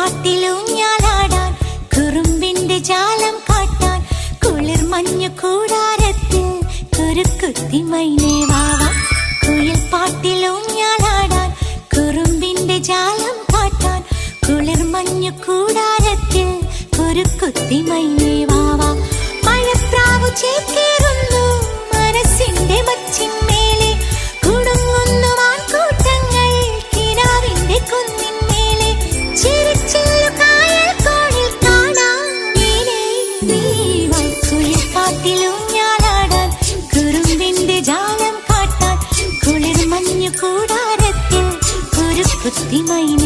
പാട്ടിലൂഞ്ഞാലാടാൻ കുറുമ്പിന്റെ ജാലം കാട്ടാൻ കുളിർ മഞ്ഞു കൂടാരത്തിൽ കുരുക്കുത്തി മൈനേ വാവാ. കുയിൽ പാട്ടിലൂഞ്ഞാലാടാൻ കുറുമ്പിന്റെ ജാലം കാട്ടാൻ കുളിർ മഞ്ഞു കൂടാരത്തിൽ കുരുക്കുത്തി മൈനേ വാവാ. മഴപ്രാവു ചേക്കേറുന്നു മനസ്സിന്റെ മച്ചിന്മേലെ കുടുങ്ങുന്നു മാൻകൂട്ടങ്ങൾ കിനാവിന്റെ കുന്നിന്മേലെ ചിരിച്ചില്ലു കായൽ കോണിൽ കാണാം നീലേ നീവാ. കുയിൽ പാട്ടിലൂഞ്ഞാലാടാൻ കുറുമ്പിന്റെ ജാലം കാട്ടാൻ കുളിർ മഞ്ഞു കൂടാരത്തിൽ കുരുക്കുത്തി മൈനേ